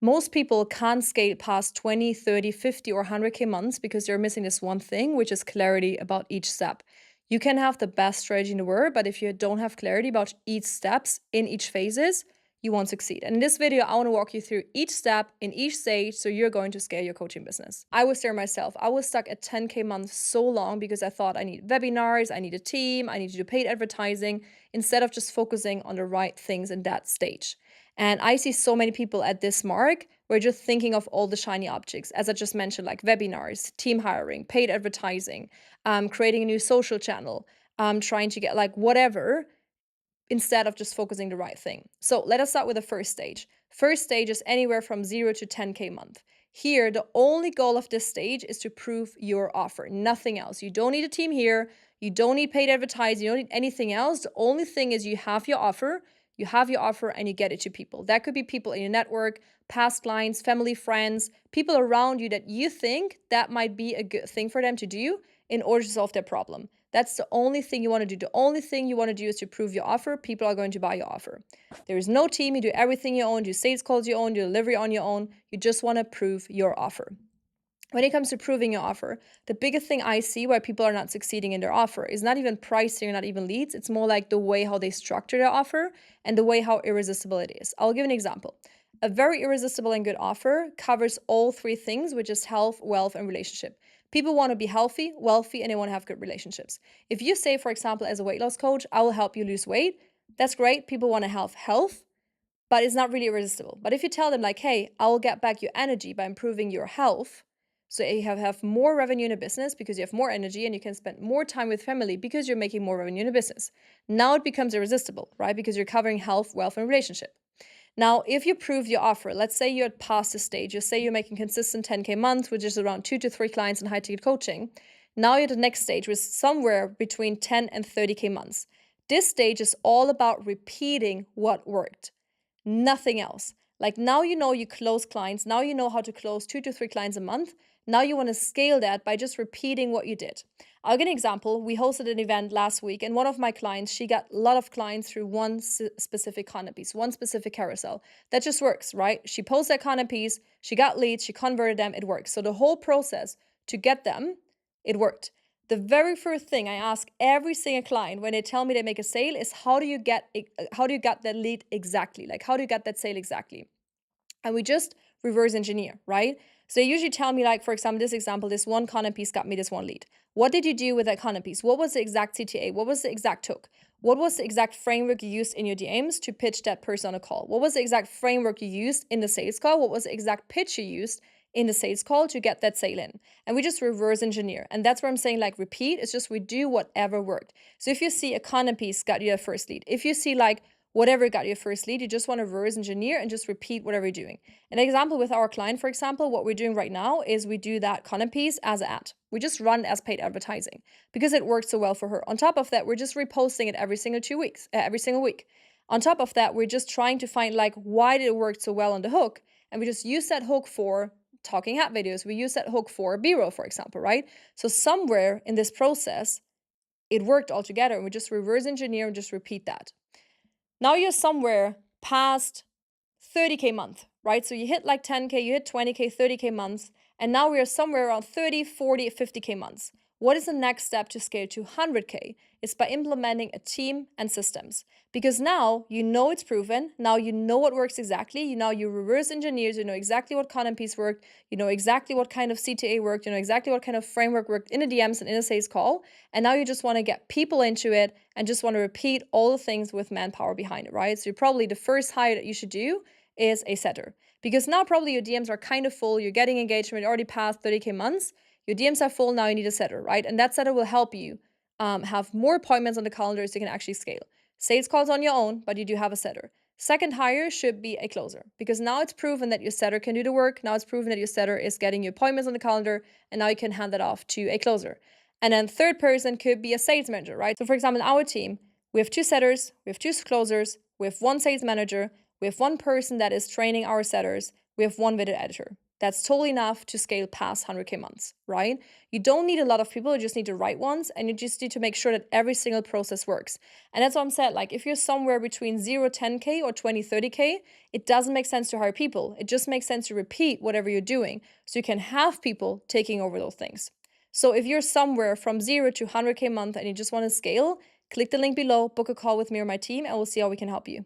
Most people can't scale past 20, 30, 50, or 100K months because they're missing this one thing, which is clarity about each step. You can have the best strategy in the world, but if you don't have clarity about each steps in each phases, you won't succeed. And in this video, I want to walk you through each step in each stage so you're going to scale your coaching business. I was there myself. I was stuck at 10K months so long because I thought I need webinars, I need a team, I need to do paid advertising, instead of just focusing on the right things in that stage. And I see so many people at this mark where just thinking of all the shiny objects, as I just mentioned, like webinars, team hiring, paid advertising, creating a new social channel, trying to get like whatever, instead of just focusing the right thing. So let us start with the first stage. First stage is anywhere from 0 to 10K a month. Here, the only goal of this stage is to prove your offer, nothing else. You don't need a team here. You don't need paid advertising. You don't need anything else. The only thing is you have your offer. You have your offer and you get it to people. That could be people in your network, past clients, family, friends, people around you that you think that might be a good thing for them to do in order to solve their problem. That's the only thing you want to do. The only thing you want to do is to prove your offer. People are going to buy your offer. There is no team. You do everything you own, do sales calls you own, do delivery on your own. You just want to prove your offer. When it comes to proving your offer, the biggest thing I see why people are not succeeding in their offer is not even pricing or not even leads. It's more like the way how they structure their offer and the way how irresistible it is. I'll give an example. A very irresistible and good offer covers all three things, which is health, wealth, and relationship. People want to be healthy, wealthy, and they want to have good relationships. If you say, for example, as a weight loss coach, I will help you lose weight, that's great. People want to have health, but it's not really irresistible. But if you tell them like, hey, I will get back your energy by improving your health, so you have more revenue in a business because you have more energy and you can spend more time with family because you're making more revenue in a business. Now it becomes irresistible, right? Because you're covering health, wealth, and relationship. Now, if you prove your offer, let's say you're past the stage, you say you're making consistent 10K a month, which is around 2 to 3 clients in high ticket coaching. Now you're at the next stage, which is somewhere between 10 and 30K months. This stage is all about repeating what worked, nothing else. Like now you close clients, now you know how to close 2 to 3 clients a month. Now you want to scale that by just repeating what you did. I'll give an example. We hosted an event last week and one of my clients, she got a lot of clients through one specific content piece, one specific carousel. That just works, right? She posted that content piece, she got leads, she converted them, it works. So the whole process to get them, it worked. The very first thing I ask every single client when they tell me they make a sale is how do you get that lead exactly? Like how do you get that sale exactly? And we just reverse engineer, right? So they usually tell me, like, for example, this one content piece got me this one lead. What did you do with that content piece? What was the exact CTA? What was the exact hook? What was the exact framework you used in your DMs to pitch that person on a call? What was the exact framework you used in the sales call? What was the exact pitch you used in the sales call to get that sale in? And we just reverse engineer. And that's where I'm saying like repeat. It's just we do whatever worked. So if you see a content piece got you a first lead, if you see like whatever got your first lead, you just want to reverse engineer and just repeat whatever you're doing. An example with our client, for example, what we're doing right now is we do that content piece as an ad. We just run it as paid advertising because it works so well for her. On top of that, we're just reposting it every single week. On top of that, we're just trying to find like, why did it work so well on the hook? And we just use that hook for talking hat videos. We use that hook for B-roll, for example, right? So somewhere in this process, it worked all together and we just reverse engineer and just repeat that. Now you're somewhere past 30K month, right? So you hit like 10K, you hit 20K, 30K months, and now we are somewhere around 30, 40, 50K months. What is the next step to scale to 100K? It's by implementing a team and systems. Because now you know it's proven, now you know what works exactly, you reverse engineers, you know exactly what content piece worked, you know exactly what kind of CTA worked, you know exactly what kind of framework worked in the DMs and in a sales call, and now you just want to get people into it and just want to repeat all the things with manpower behind it, right? So probably the first hire that you should do is a setter. Because now probably your DMs are kind of full, you're getting engagement, you already passed 30K months, your DMs are full, now you need a setter, right? And that setter will help you have more appointments on the calendar so you can actually scale. Sales calls on your own, but you do have a setter. Second hire should be a closer because now it's proven that your setter can do the work. Now it's proven that your setter is getting your appointments on the calendar and now you can hand that off to a closer. And then third person could be a sales manager, right? So for example, in our team, we have 2 setters, we have 2 closers, we have 1 sales manager, we have 1 person that is training our setters, we have 1 video editor. That's totally enough to scale past 100K months, right? You don't need a lot of people, you just need the right ones, and you just need to make sure that every single process works. And that's what I'm saying. Like, if you're somewhere between 0, 10K or 20, 30K, it doesn't make sense to hire people. It just makes sense to repeat whatever you're doing so you can have people taking over those things. So if you're somewhere from 0 to 100K month and you just want to scale, click the link below, book a call with me or my team, and we'll see how we can help you.